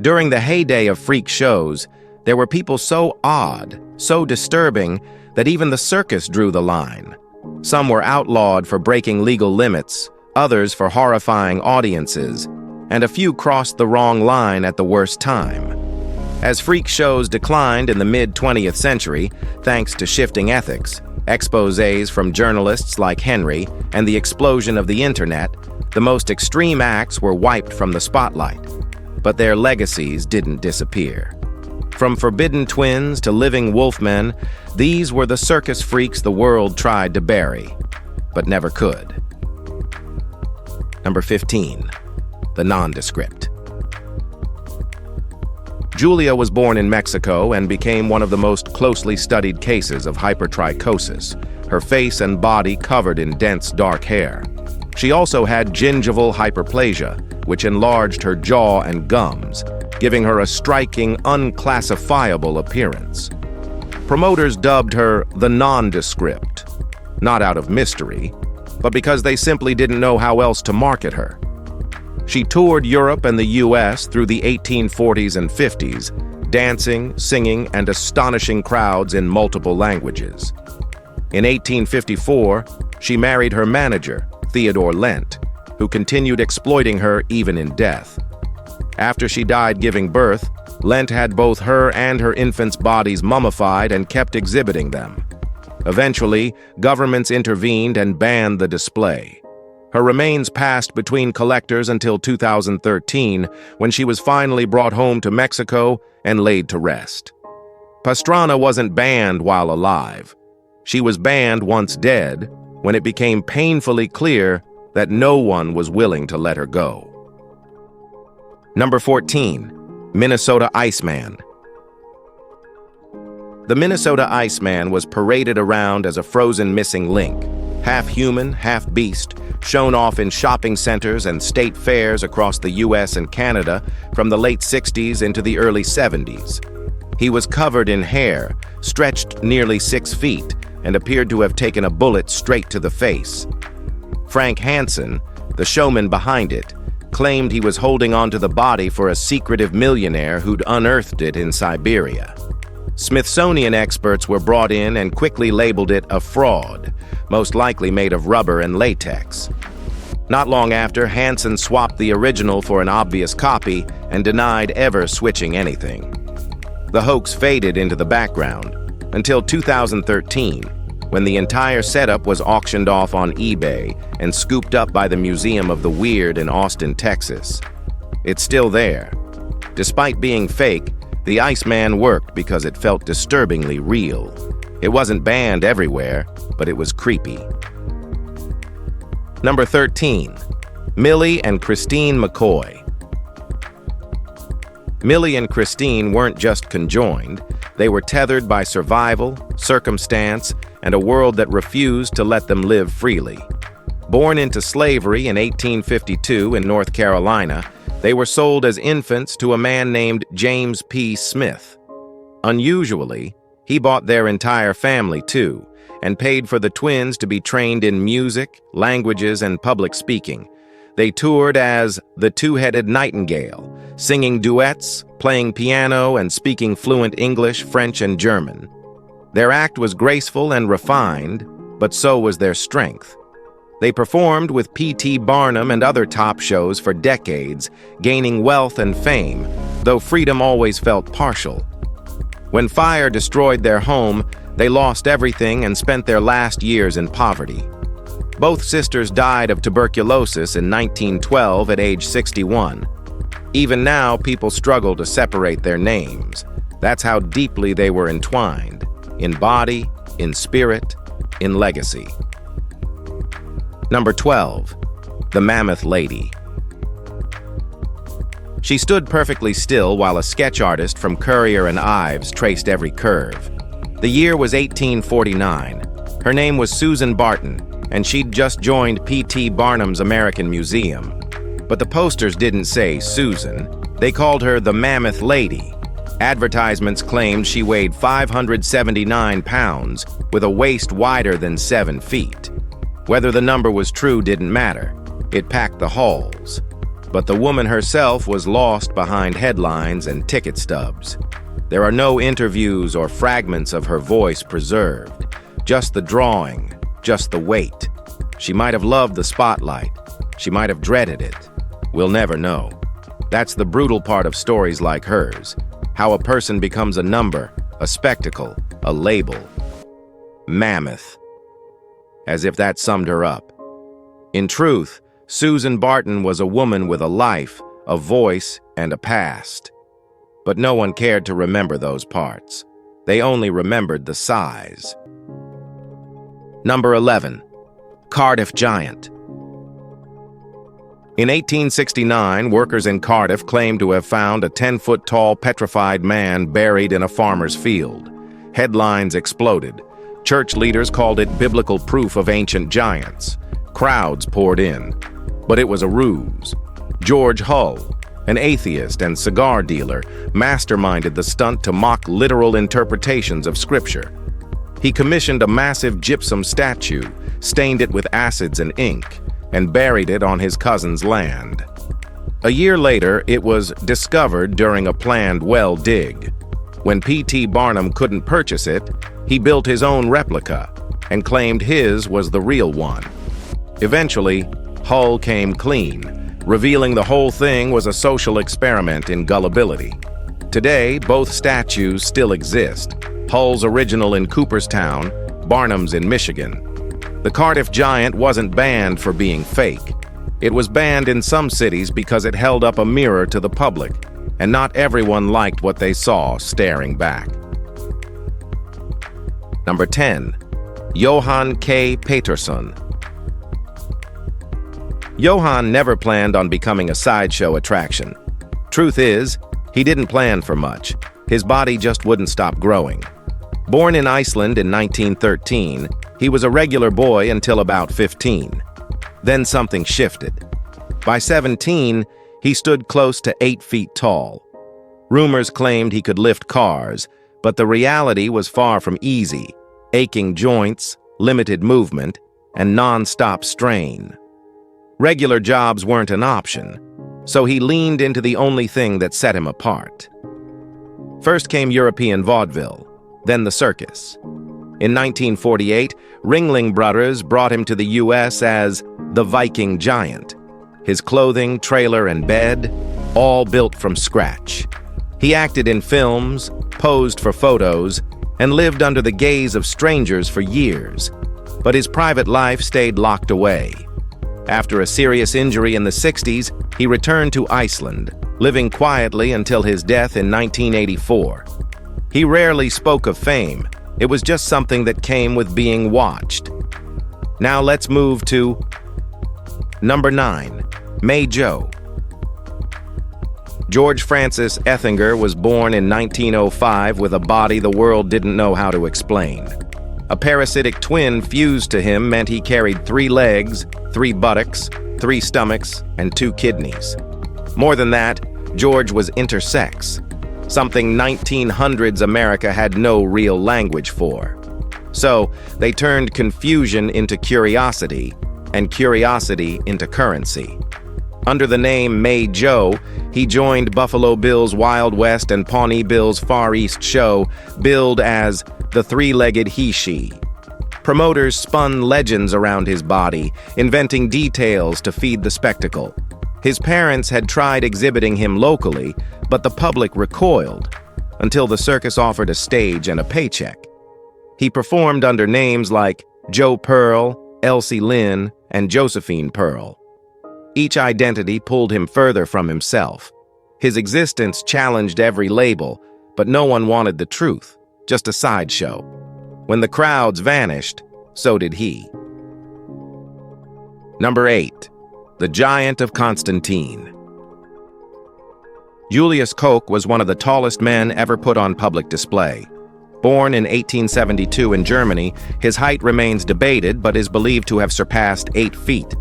During the heyday of freak shows, there were people so odd, so disturbing, that even the circus drew the line. Some were outlawed for breaking legal limits, others for horrifying audiences, and a few crossed the wrong line at the worst time. As freak shows declined in the mid-20th century, thanks to shifting ethics, exposés from journalists like Henry, and the explosion of the internet, the most extreme acts were wiped from the spotlight. But their legacies didn't disappear. From forbidden twins to living wolfmen, these were the circus freaks the world tried to bury, but never could. Number 15. The nondescript. Julia was born in Mexico and became one of the most closely studied cases of hypertrichosis, her face and body covered in dense dark hair. She also had gingival hyperplasia, which enlarged her jaw and gums, giving her a striking, unclassifiable appearance. Promoters dubbed her the nondescript, not out of mystery, but because they simply didn't know how else to market her. She toured Europe and the US through the 1840s and 50s, dancing, singing, and astonishing crowds in multiple languages. In 1854, she married her manager, Theodore Lent, who continued exploiting her even in death. After she died giving birth, Lent had both her and her infant's bodies mummified and kept exhibiting them. Eventually, governments intervened and banned the display. Her remains passed between collectors until 2013, when she was finally brought home to Mexico and laid to rest. Pastrana wasn't banned while alive. She was banned once dead, when it became painfully clear that no one was willing to let her go. Number 14. Minnesota Iceman. The Minnesota Iceman was paraded around as a frozen missing link, half human, half beast, shown off in shopping centers and state fairs across the US and Canada from the late 60s into the early 70s. He was covered in hair, stretched nearly 6 feet, and appeared to have taken a bullet straight to the face. Frank Hansen, the showman behind it, claimed he was holding onto the body for a secretive millionaire who'd unearthed it in Siberia. Smithsonian experts were brought in and quickly labeled it a fraud, most likely made of rubber and latex. Not long after, Hansen swapped the original for an obvious copy and denied ever switching anything. The hoax faded into the background until 2013, when the entire setup was auctioned off on eBay and scooped up by the Museum of the Weird in Austin, Texas. It's still there. Despite being fake, the Iceman worked because it felt disturbingly real. It wasn't banned everywhere, but it was creepy. Number 13. Millie and Christine McCoy. Millie and Christine weren't just conjoined, they were tethered by survival, circumstance, and a world that refused to let them live freely. Born into slavery in 1852 in North Carolina, they were sold as infants to a man named James P. Smith. Unusually, he bought their entire family too, and paid for the twins to be trained in music, languages, and public speaking. They toured as the Two-Headed Nightingale, singing duets, playing piano, and speaking fluent English, French, and German. Their act was graceful and refined, but so was their strength. They performed with P.T. Barnum and other top shows for decades, gaining wealth and fame, though freedom always felt partial. When fire destroyed their home, they lost everything and spent their last years in poverty. Both sisters died of tuberculosis in 1912 at age 61. Even now, people struggle to separate their names. That's how deeply they were entwined, in body, in spirit, in legacy. Number 12. The Mammoth Lady. She stood perfectly still while a sketch artist from Currier and Ives traced every curve. The year was 1849. Her name was Susan Barton, and she'd just joined P.T. Barnum's American Museum. But the posters didn't say Susan. They called her the Mammoth Lady. Advertisements claimed she weighed 579 pounds, with a waist wider than 7 feet. Whether the number was true didn't matter. It packed the halls. but the woman herself was lost behind headlines and ticket stubs. There are no interviews or fragments of her voice preserved, just the drawing, just the weight. She might have loved the spotlight. She might have dreaded it. We'll never know. That's the brutal part of stories like hers, how a person becomes a number, a spectacle, a label. Mammoth. As if that summed her up. In truth, Susan Barton was a woman with a life, a voice, and a past. But no one cared to remember those parts. They only remembered the size. Number 11. Cardiff Giant. In 1869, workers in Cardiff claimed to have found a 10-foot-tall petrified man buried in a farmer's field. Headlines exploded. Church leaders called it biblical proof of ancient giants. Crowds poured in. But it was a ruse. George Hull, an atheist and cigar dealer, masterminded the stunt to mock literal interpretations of Scripture. He commissioned a massive gypsum statue, stained it with acids and ink, and buried it on his cousin's land. A year later, it was discovered during a planned well dig. When P.T. Barnum couldn't purchase it, he built his own replica and claimed his was the real one. Eventually, Hull came clean, revealing the whole thing was a social experiment in gullibility. Today, both statues still exist. Hull's original in Cooperstown, Barnum's in Michigan. The Cardiff Giant wasn't banned for being fake. It was banned in some cities because it held up a mirror to the public, and not everyone liked what they saw staring back. Number 10. Johan K. Peterson. Johan never planned on becoming a sideshow attraction. Truth is, he didn't plan for much. His body just wouldn't stop growing. Born in Iceland in 1913, he was a regular boy until about 15. Then something shifted. By 17, he stood close to 8 feet tall. Rumors claimed he could lift cars, but the reality was far from easy. Aching joints, limited movement, and non-stop strain. Regular jobs weren't an option, so he leaned into the only thing that set him apart. First came European vaudeville, then the circus. In 1948, Ringling Brothers brought him to the U.S. as the Viking Giant. His clothing, trailer, and bed, all built from scratch. He acted in films, posed for photos, and lived under the gaze of strangers for years. But his private life stayed locked away. After a serious injury in the 60s, he returned to Iceland, living quietly until his death in 1984. He rarely spoke of fame. It was just something that came with being watched. Now let's move to number 9, May Joe. George Francis Ethinger was born in 1905 with a body the world didn't know how to explain. A parasitic twin fused to him meant he carried 3 legs, 3 buttocks, 3 stomachs, and 2 kidneys. More than that, George was intersex, something 1900s America had no real language for. So, they turned confusion into curiosity, and curiosity into currency. Under the name May Joe, he joined Buffalo Bill's Wild West and Pawnee Bill's Far East show, billed as the three-legged he-she. Promoters spun legends around his body, inventing details to feed the spectacle. His parents had tried exhibiting him locally, but the public recoiled, until the circus offered a stage and a paycheck. He performed under names like Joe Pearl, Elsie Lynn, and Josephine Pearl. Each identity pulled him further from himself. His existence challenged every label, but no one wanted the truth, just a sideshow. When the crowds vanished, so did he. Number 8. The Giant of Constantine. Julius Koch was one of the tallest men ever put on public display. Born in 1872 in Germany, his height remains debated but is believed to have surpassed 8 feet.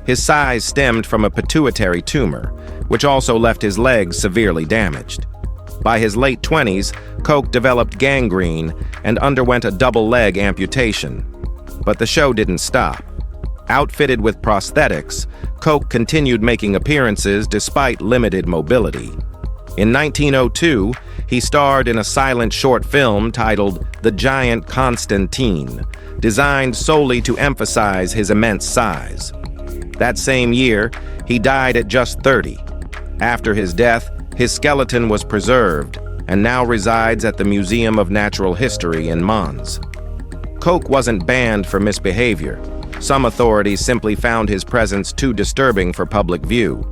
His size stemmed from a pituitary tumor, which also left his legs severely damaged. By his late 20s, Koch developed gangrene and underwent a double leg amputation. But the show didn't stop. Outfitted with prosthetics, Coke continued making appearances despite limited mobility. In 1902, he starred in a silent short film titled The Giant Constantine, designed solely to emphasize his immense size. That same year, he died at just 30. After his death, his skeleton was preserved and now resides at the Museum of Natural History in Mons. Coke wasn't banned for misbehavior. Some authorities simply found his presence too disturbing for public view.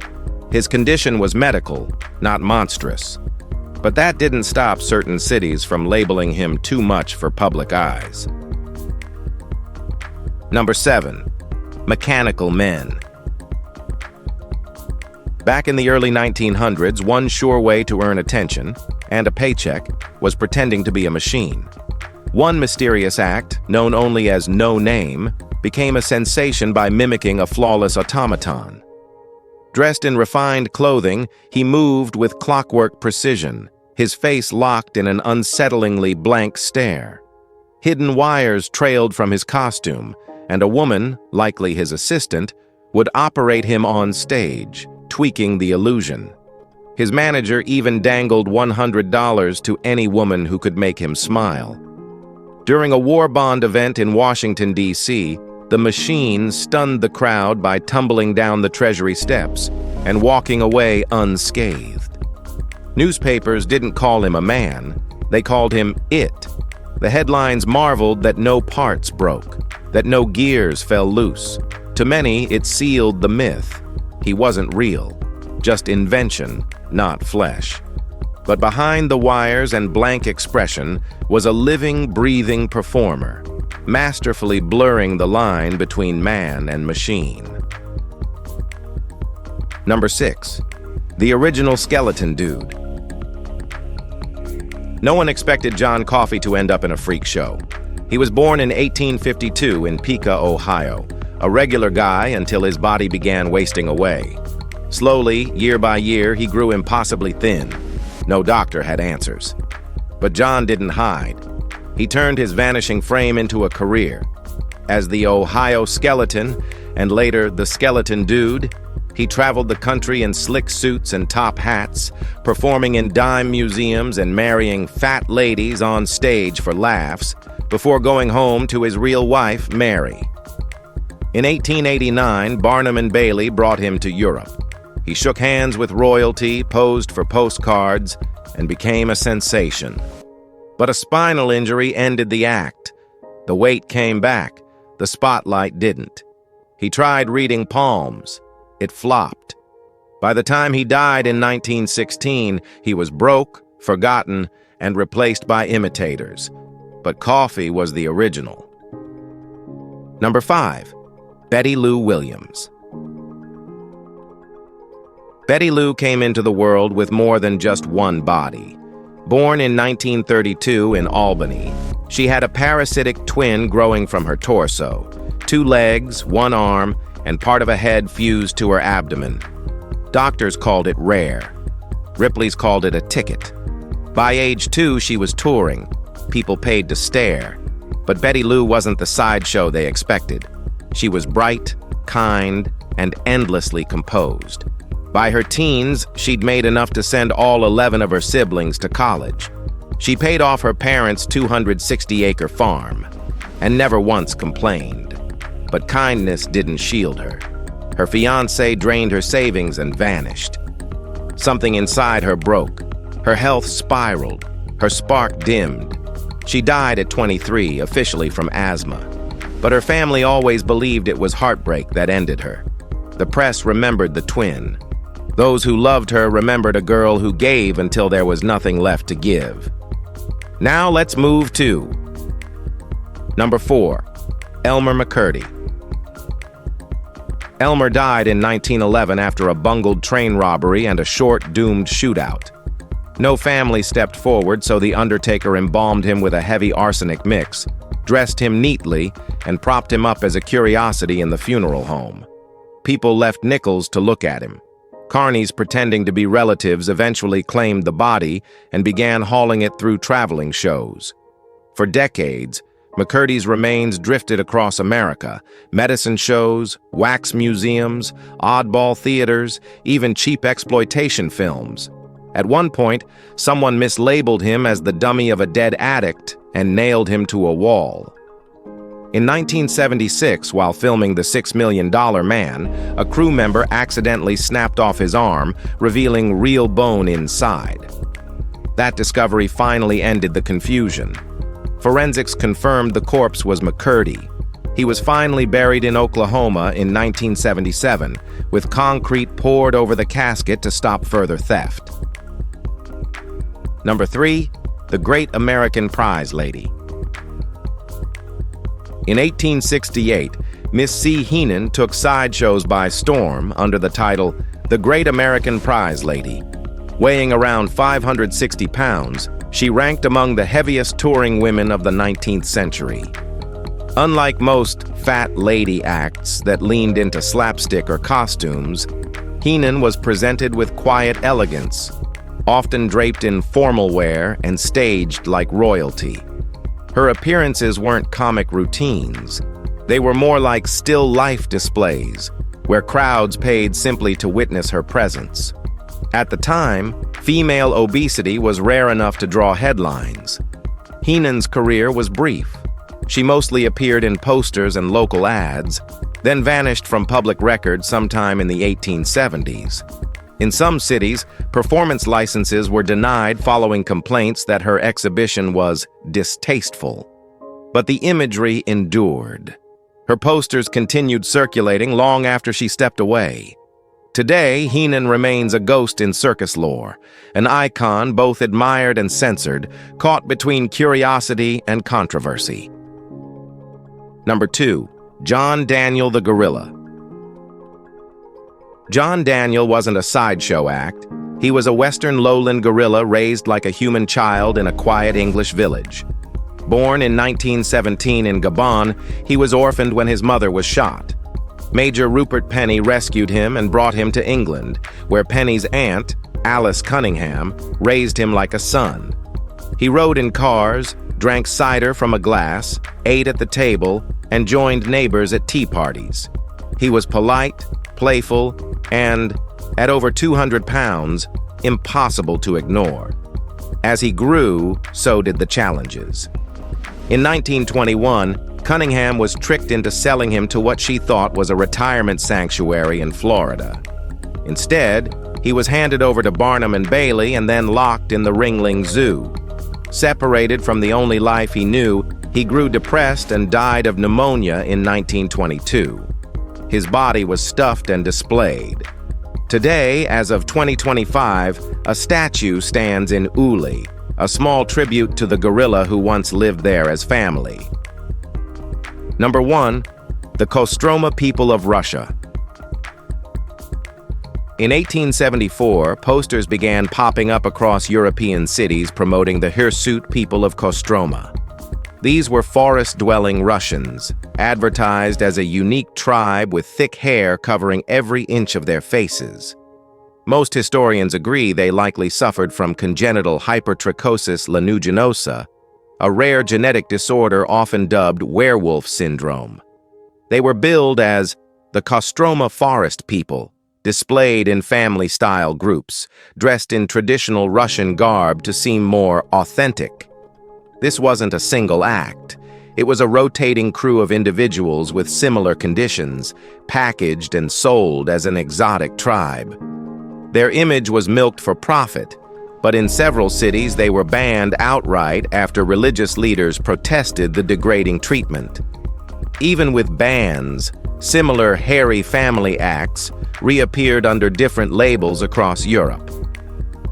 His condition was medical, not monstrous. But that didn't stop certain cities from labeling him too much for public eyes. Number 7. Mechanical men. Back in the early 1900s, one sure way to earn attention and a paycheck was pretending to be a machine. One mysterious act, known only as No Name, became a sensation by mimicking a flawless automaton. Dressed in refined clothing, he moved with clockwork precision, his face locked in an unsettlingly blank stare. Hidden wires trailed from his costume, and a woman, likely his assistant, would operate him on stage, tweaking the illusion. His manager even dangled $100 to any woman who could make him smile. During a war bond event in Washington, D.C., the machine stunned the crowd by tumbling down the Treasury steps and walking away unscathed. Newspapers didn't call him a man, they called him It. The headlines marveled that no parts broke, that no gears fell loose. To many, it sealed the myth. He wasn't real, just invention, not flesh. But behind the wires and blank expression was a living, breathing performer, masterfully blurring the line between man and machine. Number 6. The original skeleton dude. No one expected John Coffey to end up in a freak show. He was born in 1852 in Piqua, Ohio, a regular guy until his body began wasting away. Slowly, year by year, he grew impossibly thin. No doctor had answers. But John didn't hide. He turned his vanishing frame into a career. As the Ohio Skeleton, and later the Skeleton Dude, he traveled the country in slick suits and top hats, performing in dime museums and marrying fat ladies on stage for laughs, before going home to his real wife, Mary. In 1889, Barnum and Bailey brought him to Europe. He shook hands with royalty, posed for postcards, and became a sensation. But a spinal injury ended the act. The weight came back. The spotlight didn't. He tried reading palms. It flopped. By the time he died in 1916, he was broke, forgotten, and replaced by imitators. But Coffey was the original. Number 5. Betty Lou Williams. Betty Lou came into the world with more than just one body. Born in 1932 in Albany, she had a parasitic twin growing from her torso, 2 legs, 1 arm, and part of a head fused to her abdomen. Doctors called it rare. Ripley's called it a ticket. By age 2, she was touring. People paid to stare. But Betty Lou wasn't the sideshow they expected. She was bright, kind, and endlessly composed. By her teens, she'd made enough to send all 11 of her siblings to college. She paid off her parents' 260-acre farm and never once complained. But kindness didn't shield her. Her fiancé drained her savings and vanished. Something inside her broke. Her health spiraled. Her spark dimmed. She died at 23, officially from asthma. But her family always believed it was heartbreak that ended her. The press remembered the twin. Those who loved her remembered a girl who gave until there was nothing left to give. Now let's move to Number 4. Elmer McCurdy. Elmer died in 1911 after a bungled train robbery and a short, doomed shootout. No family stepped forward, so the undertaker embalmed him with a heavy arsenic mix, dressed him neatly, and propped him up as a curiosity in the funeral home. People left nickels to look at him. Carnies pretending to be relatives eventually claimed the body and began hauling it through traveling shows. For decades, McCurdy's remains drifted across America: medicine shows, wax museums, oddball theaters, even cheap exploitation films. At one point, someone mislabeled him as the dummy of a dead addict and nailed him to a wall. In 1976, while filming The $6 Million Man, a crew member accidentally snapped off his arm, revealing real bone inside. That discovery finally ended the confusion. Forensics confirmed the corpse was McCurdy. He was finally buried in Oklahoma in 1977, with concrete poured over the casket to stop further theft. Number 3, the Great American Prize Lady. In 1868, Miss C. Heenan took sideshows by storm under the title The Great American Prize Lady. Weighing around 560 pounds, she ranked among the heaviest touring women of the 19th century. Unlike most fat lady acts that leaned into slapstick or costumes, Heenan was presented with quiet elegance, often draped in formal wear and staged like royalty. Her appearances weren't comic routines. They were more like still life displays, where crowds paid simply to witness her presence. At the time, female obesity was rare enough to draw headlines. Heenan's career was brief. She mostly appeared in posters and local ads, then vanished from public record sometime in the 1870s. In some cities, performance licenses were denied following complaints that her exhibition was distasteful. But the imagery endured. Her posters continued circulating long after she stepped away. Today, Heenan remains a ghost in circus lore, an icon both admired and censored, caught between curiosity and controversy. Number 2, John Daniel the Gorilla. John Daniel wasn't a sideshow act. He was a Western lowland gorilla raised like a human child in a quiet English village. Born in 1917 in Gabon, he was orphaned when his mother was shot. Major Rupert Penny rescued him and brought him to England, where Penny's aunt, Alice Cunningham, raised him like a son. He rode in cars, drank cider from a glass, ate at the table, and joined neighbors at tea parties. He was polite, playful, and, at over 200 pounds, impossible to ignore. As he grew, so did the challenges. In 1921, Cunningham was tricked into selling him to what she thought was a retirement sanctuary in Florida. Instead, he was handed over to Barnum and Bailey and then locked in the Ringling Zoo. Separated from the only life he knew, he grew depressed and died of pneumonia in 1922. His body was stuffed and displayed. Today, as of 2025, a statue stands in Uli, a small tribute to the gorilla who once lived there as family. Number 1, the Kostroma people of Russia. In 1874, posters began popping up across European cities promoting the hirsute people of Kostroma. These were forest-dwelling Russians, advertised as a unique tribe with thick hair covering every inch of their faces. Most historians agree they likely suffered from congenital hypertrichosis lanuginosa, a rare genetic disorder often dubbed werewolf syndrome. They were billed as the Kostroma forest people, displayed in family-style groups, dressed in traditional Russian garb to seem more authentic. This wasn't a single act. It was a rotating crew of individuals with similar conditions, packaged and sold as an exotic tribe. Their image was milked for profit, but in several cities they were banned outright after religious leaders protested the degrading treatment. Even with bans, similar hairy family acts reappeared under different labels across Europe.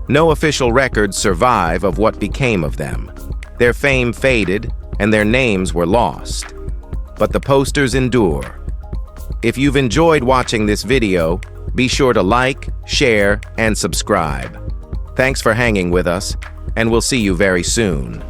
No official records survive of what became of them. Their fame faded, and their names were lost. But the posters endure. If you've enjoyed watching this video, be sure to like, share, and subscribe. Thanks for hanging with us, and we'll see you very soon.